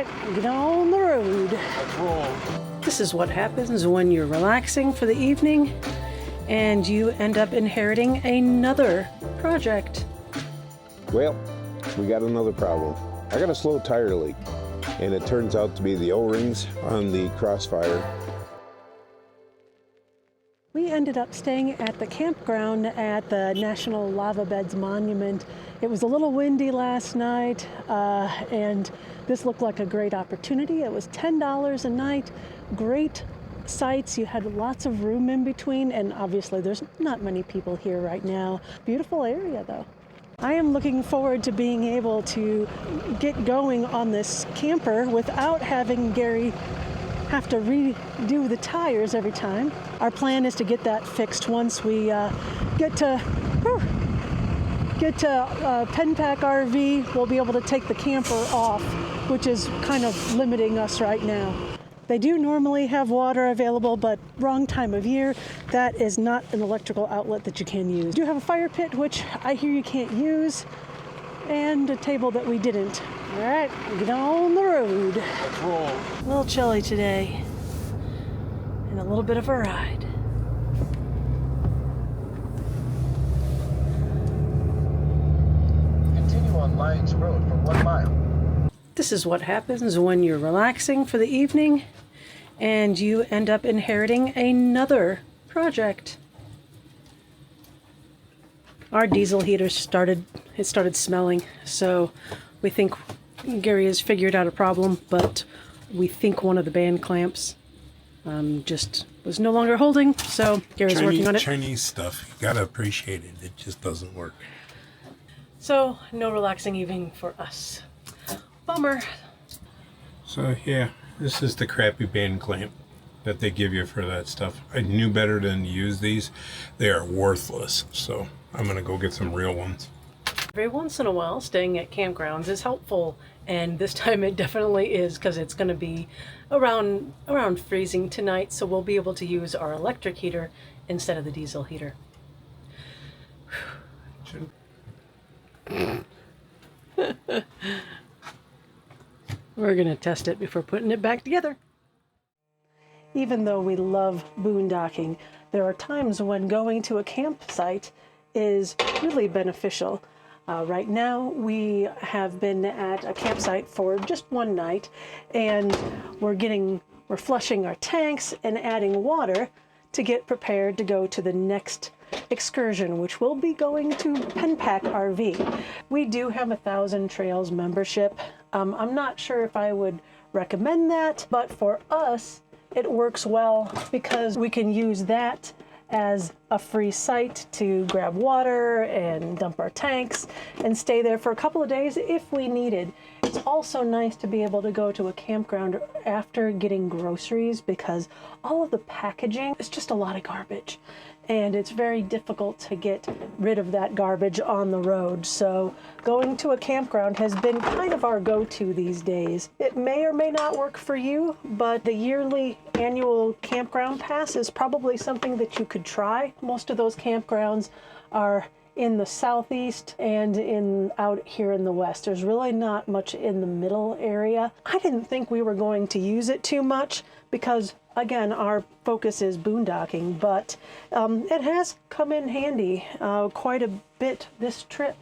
right, get on the road. Let's roll. This is what happens when you're relaxing for the evening and you end up inheriting another project. Well, we got another problem. I got a slow tire leak, and it turns out to be the O-rings on the Crossfire. We ended up staying at the campground at the National Lava Beds Monument. It was a little windy last night, and this looked like a great opportunity. It was $10 a night, great sights. You had lots of room in between, and obviously there's not many people here right now. Beautiful area though. I am looking forward to being able to get going on this camper without having Gary have to redo the tires every time. Our plan is to get that fixed once we get to Penpac RV. We'll be able to take the camper off, which is kind of limiting us right now. They do normally have water available, but wrong time of year. That is not an electrical outlet that you can use. We do have a fire pit, which I hear you can't use, and a table that we didn't. All right, get on the road. Let's roll. A little chilly today, and a little bit of a ride. Continue on Lyons Road for 1 mile. This is what happens when you're relaxing for the evening and you end up inheriting another project. Our diesel heater started smelling, so we think Gary has figured out a problem, but we think one of the band clamps just was no longer holding, so Gary's working on it. Chinese stuff, you gotta appreciate it. It just doesn't work. So, no relaxing evening for us. Bummer. So yeah, this is the crappy band clamp that they give you for that stuff. I knew better than to use these. They are worthless, so I'm gonna go get some real ones. Every once in a while, staying at campgrounds is helpful, and this time it definitely is, because it's going to be around freezing tonight, so we'll be able to use our electric heater instead of the diesel heater. We're going to test it before putting it back together. Even though we love boondocking, there are times when going to a campsite is really beneficial. Right now, we have been at a campsite for just one night, and we're flushing our tanks and adding water to get prepared to go to the next excursion, which will be going to Penpac RV. We do have a 1,000 Trails membership. I'm not sure if I would recommend that, but for us, it works well because we can use that as a free site to grab water and dump our tanks and stay there for a couple of days if we needed. It's also nice to be able to go to a campground after getting groceries, because all of the packaging is just a lot of garbage, and it's very difficult to get rid of that garbage on the road. So going to a campground has been kind of our go-to these days. It may or may not work for you, but the annual campground pass is probably something that you could try. Most of those campgrounds are in the southeast and out here in the west. There's really not much in the middle area. I didn't think we were going to use it too much because, again, our focus is boondocking, but it has come in handy quite a bit this trip.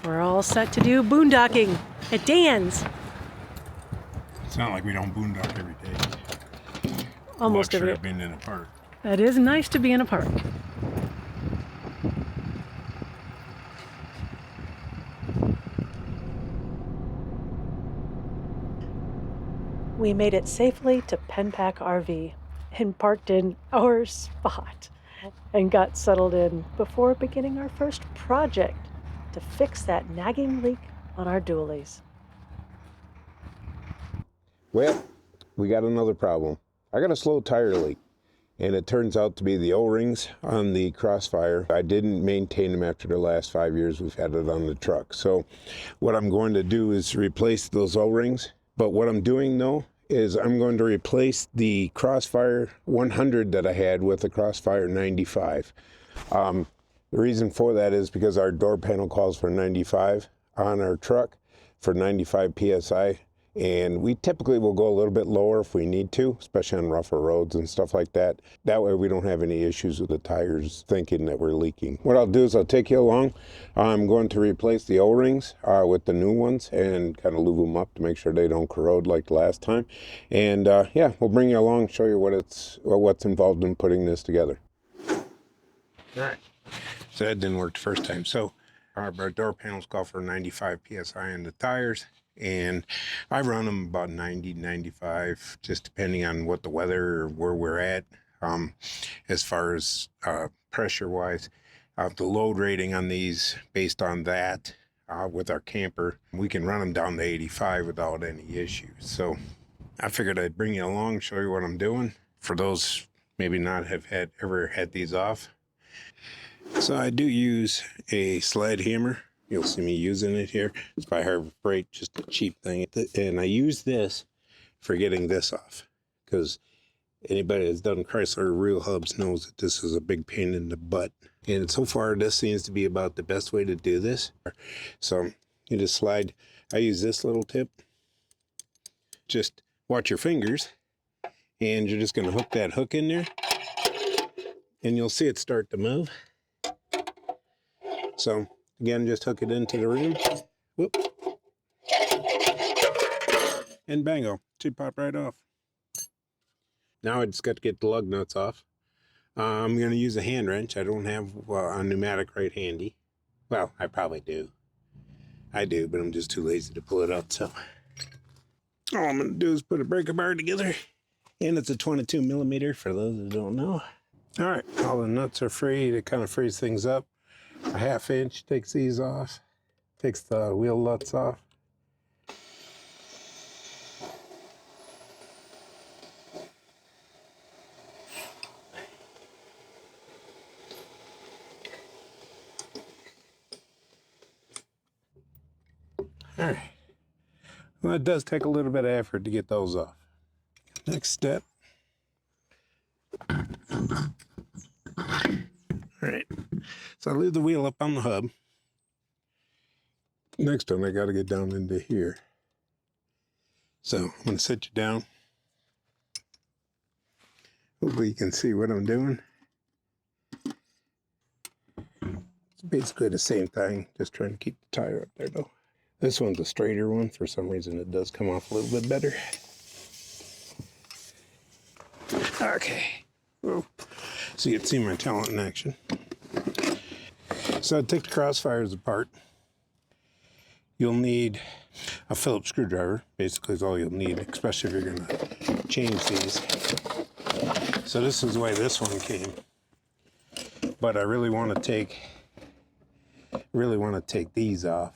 We're all set to do boondocking at Dan's. It's not like we don't boondock every day. Almost every day. Being in a park. It is nice to be in a park. We made it safely to Penpac RV and parked in our spot and got settled in before beginning our first project to fix that nagging leak on our dualies. Well, we got another problem. I got a slow tire leak, and it turns out to be the O-rings on the Crossfire. I didn't maintain them after the last 5 years we've had it on the truck. So what I'm going to do is replace those O-rings. But what I'm doing though is I'm going to replace the Crossfire 100 that I had with the Crossfire 95. The reason for that is because our door panel calls for 95. on our truck for 95 PSI. And we typically will go a little bit lower if we need to, especially on rougher roads and stuff like that. That way we don't have any issues with the tires thinking that we're leaking. What I'll do is I'll take you along. I'm going to replace the O-rings with the new ones and kind of lube them up to make sure they don't corrode like the last time. And yeah, we'll bring you along, show you what's involved in putting this together. All right. So that didn't work the first time. So our door panels call for 95 PSI on the tires. And I run them about 90, 95, just depending on what the weather or where we're at. As far as pressure wise, the load rating on these based on that with our camper, we can run them down to 85 without any issues. So I figured I'd bring you along, show you what I'm doing for those maybe not have ever had these off. So I do use a sled hammer. You'll see me using it here. It's by Harbor Freight, just a cheap thing. And I use this for getting this off, because anybody that's done Chrysler real hubs knows that this is a big pain in the butt. And so far, this seems to be about the best way to do this. So you just slide. I use this little tip. Just watch your fingers, and you're just going to hook that hook in there, and you'll see it start to move. So again, just hook it into the rim. Whoop. And bango, should pop right off. Now I just got to get the lug nuts off. I'm going to use a hand wrench. I don't have a pneumatic right handy. Well, I probably do. I do, but I'm just too lazy to pull it out. So all I'm going to do is put a breaker bar together. And it's a 22 millimeter for those that don't know. All right, all the nuts are free to kind of freeze things up. A 1/2 inch takes these off, takes the wheel nuts off. All right. Well, it does take a little bit of effort to get those off. Next step. All right. So I leave the wheel up on the hub. Next one, I got to get down into here. So I'm going to set you down. Hopefully you can see what I'm doing. It's basically the same thing, just trying to keep the tire up there though. This one's a straighter one. For some reason it does come off a little bit better. Okay. Whoa. So you can see my talent in action. So I take the crossfires apart. You'll need a Phillips screwdriver, basically is all you'll need, especially if you're going to change these. So this is the way this one came. But I really want to take these off.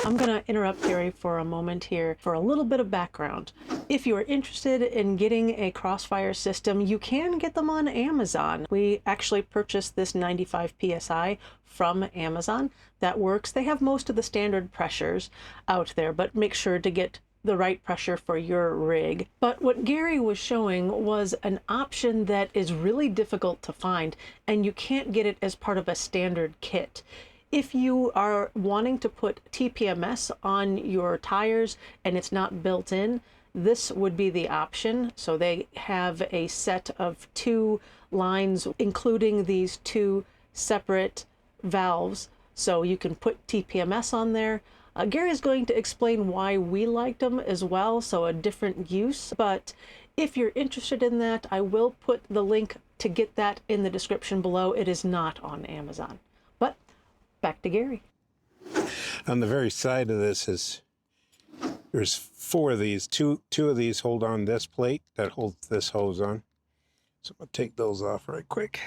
I'm going to interrupt Gary for a moment here for a little bit of background. If you are interested in getting a Crossfire system, you can get them on Amazon. We actually purchased this 95 PSI from Amazon. That works. They have most of the standard pressures out there, but make sure to get the right pressure for your rig. But what Gary was showing was an option that is really difficult to find, and you can't get it as part of a standard kit. If you are wanting to put TPMS on your tires and it's not built in, this would be the option. So they have a set of 2 lines, including these 2 separate valves. So you can put TPMS on there. Gary's going to explain why we liked them as well, so a different use. But if you're interested in that, I will put the link to get that in the description below. It is not on Amazon. But back to Gary. On the very side of this there's 4 of these. Two of these hold on this plate that holds this hose on. So I'm going to take those off right quick.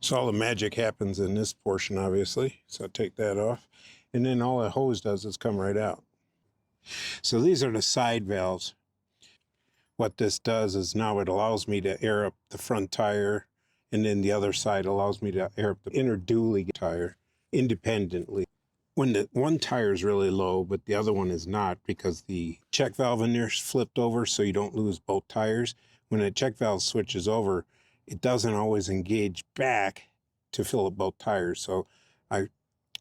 So all the magic happens in this portion, obviously. So I take that off. And then all the hose does is come right out. So these are the side valves. What this does is now it allows me to air up the front tire, and then the other side allows me to air up the inner dually tire independently. When the one tire is really low, but the other one is not, because the check valve in there is flipped over so you don't lose both tires. When the check valve switches over, it doesn't always engage back to fill up both tires. So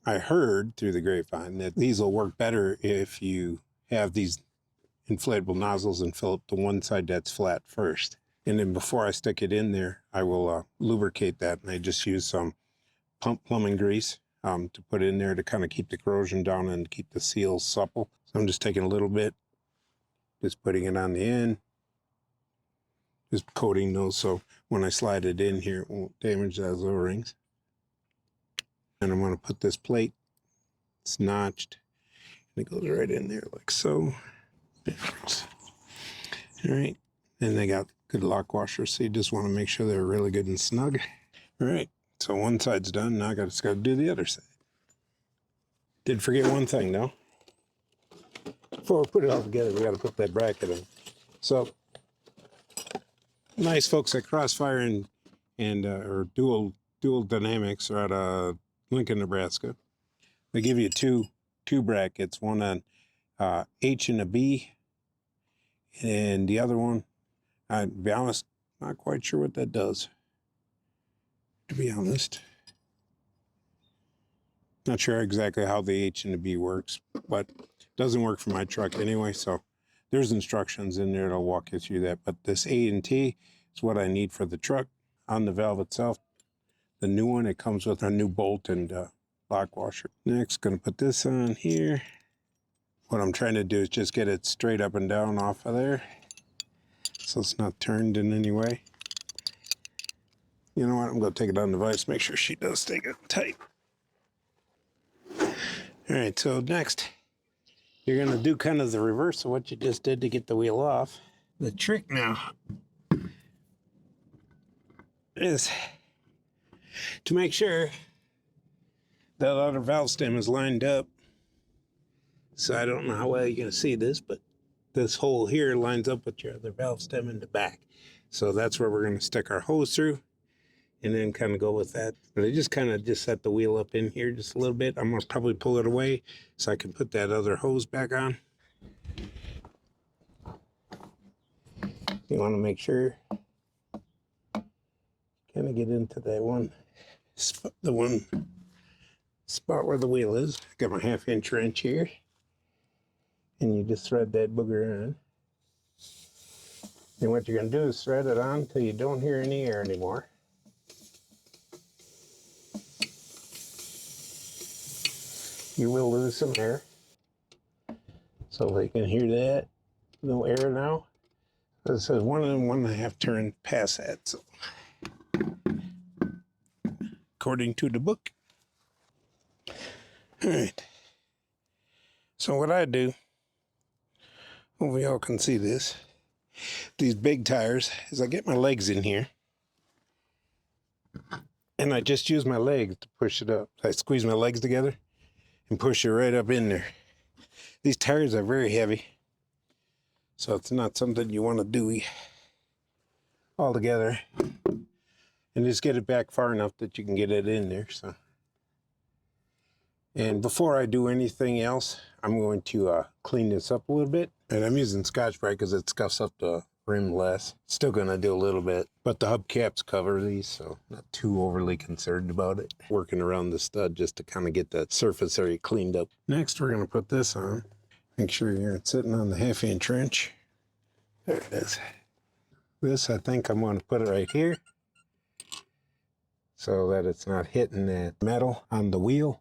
I heard through the grapevine that these will work better if you have these inflatable nozzles and fill up the one side that's flat first. And then before I stick it in there, I will lubricate that. And I just use some pump plumbing grease to put in there to kind of keep the corrosion down and keep the seals supple. So I'm just taking a little bit, just putting it on the end, just coating those so when I slide it in here, it won't damage those O-rings. And I'm going to put this plate, it's notched, and it goes right in there like so. All right, and they got good lock washers, so you just want to make sure they're really good and snug. All right, so one side's done. Now I just got to do the other side. Did forget one thing though. Before we put it all together, we got to put that bracket in. So nice folks at Crossfire and or Dual Dynamics are out of Lincoln, Nebraska. They give you two brackets, one on H and a B, and the other one, to be honest, not quite sure what that does. To be honest, not sure exactly how the H and the B works, but it doesn't work for my truck anyway. So there's instructions in there that'll walk you through that. But this A and T is what I need for the truck. On the valve itself, the new one, it comes with a new bolt and lock washer. Next, going to put this on here. What I'm trying to do is just get it straight up and down off of there, so it's not turned in any way. You know what? I'm going to take it on the vise, make sure she does stay tight. All right, so next, you're going to do kind of the reverse of what you just did to get the wheel off. The trick now is to make sure that other valve stem is lined up. So I don't know how well you're going to see this, but this hole here lines up with your other valve stem in the back. So that's where we're going to stick our hose through and then kind of go with that. But I just kind of just set the wheel up in here just a little bit. I'm going to probably pull it away so I can put that other hose back on. You want to make sure kind of get into that one spot, the one spot where the wheel is. Got my 1/2-inch wrench here. And you just thread that booger on. And what you're going to do is thread it on until you don't hear any air anymore. You will lose some air. So you can hear that. No air now. It says 1 1.5 turn past that. So, according to the book. All right. So what I do, hope y'all can see this, these big tires, is I get my legs in here and I just use my legs to push it up. I squeeze my legs together and push it right up in there. These tires are very heavy, so it's not something you want to do all together, and just get it back far enough that you can get it in there. So, and before I do anything else, I'm going to clean this up a little bit. And I'm using Scotch-Brite because it scuffs up the rim less. Still going to do a little bit, but the hubcaps cover these, so not too overly concerned about it. Working around the stud just to kind of get that surface area cleaned up. Next, we're going to put this on. Make sure you're sitting on the 1/2-inch wrench. There it is. This, I think I'm going to put it right here so that it's not hitting that metal on the wheel.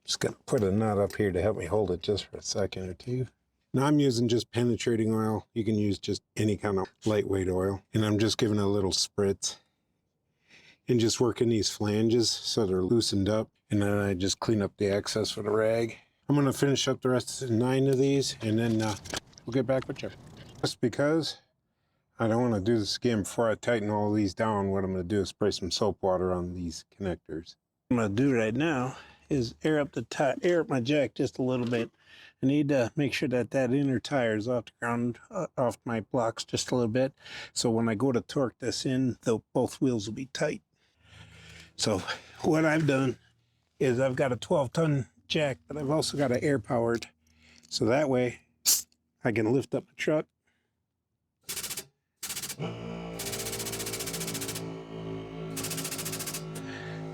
Just going to put a nut up here to help me hold it just for a second or two. Now I'm using just penetrating oil. You can use just any kind of lightweight oil. And I'm just giving a little spritz and just working these flanges so they're loosened up. And then I just clean up the excess with a rag. I'm going to finish up the rest of 9 of these and then we'll get back with you. Just because I don't want to do this again before I tighten all these down, what I'm going to do is spray some soap water on these connectors. What I'm going to do right now is air up my jack just a little bit. I need to make sure that inner tire is off the ground, off my blocks just a little bit. So when I go to torque this in, both wheels will be tight. So what I've done is I've got a 12-ton jack, but I've also got an air powered. So that way I can lift up the truck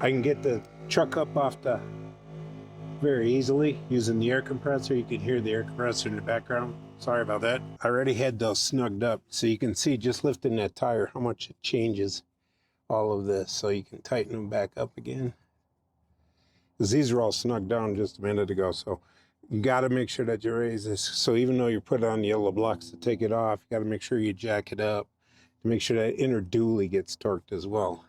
I can get the truck up off the very easily using the air compressor. You can hear the air compressor in the background. Sorry about that. I already had those snugged up, so you can see just lifting that tire how much it changes all of this. So you can tighten them back up again. Because these are all snugged down just a minute ago, so you got to make sure that you raise this. So even though you put on the yellow blocks to take it off, you got to make sure you jack it up to make sure that inner dually gets torqued as well.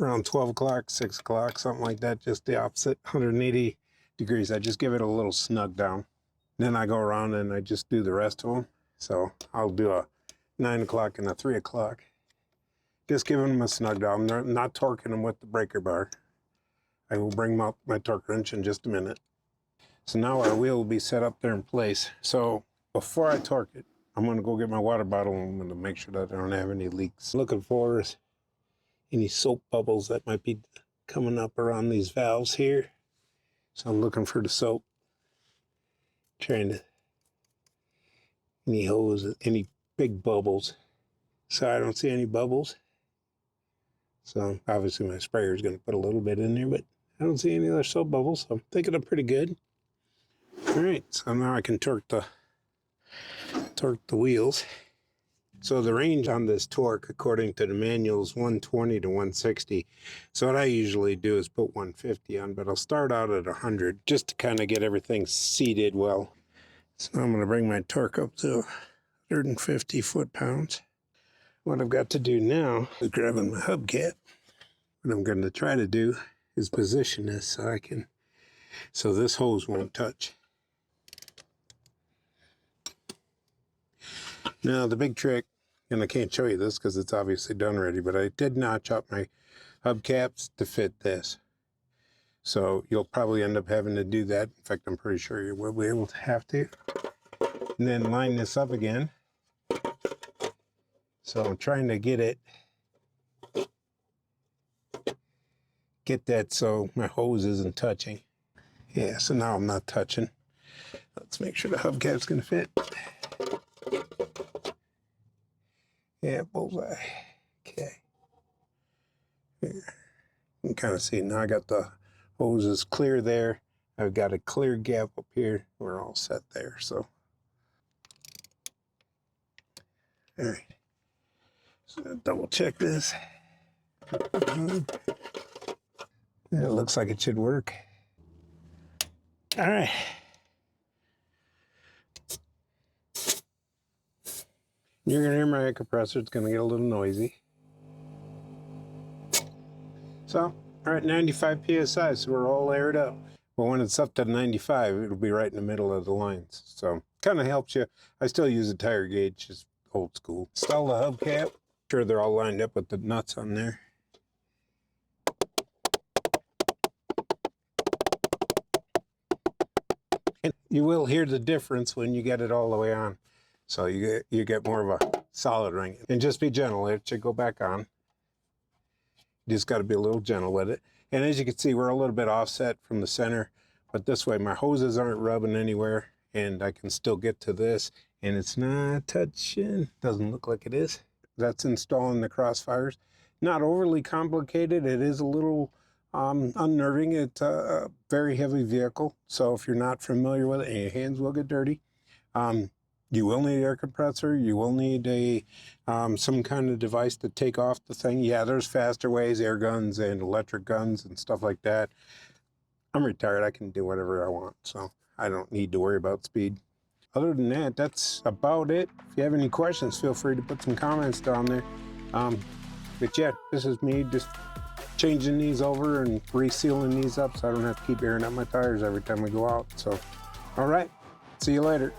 Around 12 o'clock, 6 o'clock, something like that, just the opposite, 180 degrees. I just give it a little snug down. Then I go around and I just do the rest of them. So I'll do a 9 o'clock and a 3 o'clock. Just giving them a snug down. They're not torquing them with the breaker bar. I will bring out my torque wrench in just a minute. So now our wheel will be set up there in place. So before I torque it, I'm going to go get my water bottle and I'm going to make sure that I don't have any leaks. Looking for any soap bubbles that might be coming up around these valves here. So I'm looking for the soap. Trying to, any hose, any big bubbles. So I don't see any bubbles. So obviously my sprayer is going to put a little bit in there, but I don't see any other soap bubbles. So I'm thinking I'm pretty good. All right, so now I can torque the wheels. So the range on this torque, according to the manual, is 120 to 160. So what I usually do is put 150 on, but I'll start out at 100 just to kind of get everything seated well. So now I'm going to bring my torque up to 150 foot-pounds. What I've got to do now is grabbing my hubcap. What I'm going to try to do is position this so this hose won't touch. Now the big trick, and I can't show you this because it's obviously done already, but I did notch up my hubcaps to fit this. So you'll probably end up having to do that. In fact, I'm pretty sure you will be able to have to. And then line this up again. So I'm trying to get that so my hose isn't touching. Yeah, so now I'm not touching. Let's make sure the hubcap's gonna fit. Yeah, bullseye. Okay. Here. You can kind of see now I got the hoses clear there. I've got a clear gap up here. We're all set there, so. All right. So double check this. It looks like it should work. All right. You're gonna hear my air compressor. It's gonna get a little noisy. So, all right, 95 PSI, so we're all aired up. But when it's up to 95, it'll be right in the middle of the lines. So, kind of helps you. I still use a tire gauge, just old school. Install the hubcap. Sure they're all lined up with the nuts on there. And you will hear the difference when you get it all the way on. So you get more of a solid ring. And just be gentle, it should go back on. You just got to be a little gentle with it. And as you can see, we're a little bit offset from the center, but this way my hoses aren't rubbing anywhere and I can still get to this and it's not touching. Doesn't look like it is. That's installing the Crossfires. Not overly complicated. It is a little unnerving. It's a very heavy vehicle. So if you're not familiar with it, and your hands will get dirty, you will need an air compressor. You will need a some kind of device to take off the thing. Yeah, there's faster ways, air guns and electric guns and stuff like that. I'm retired. I can do whatever I want, so I don't need to worry about speed. Other than that, that's about it. If you have any questions, feel free to put some comments down there. But yeah, this is me just changing these over and resealing these up so I don't have to keep airing out my tires every time we go out. So, all right, see you later.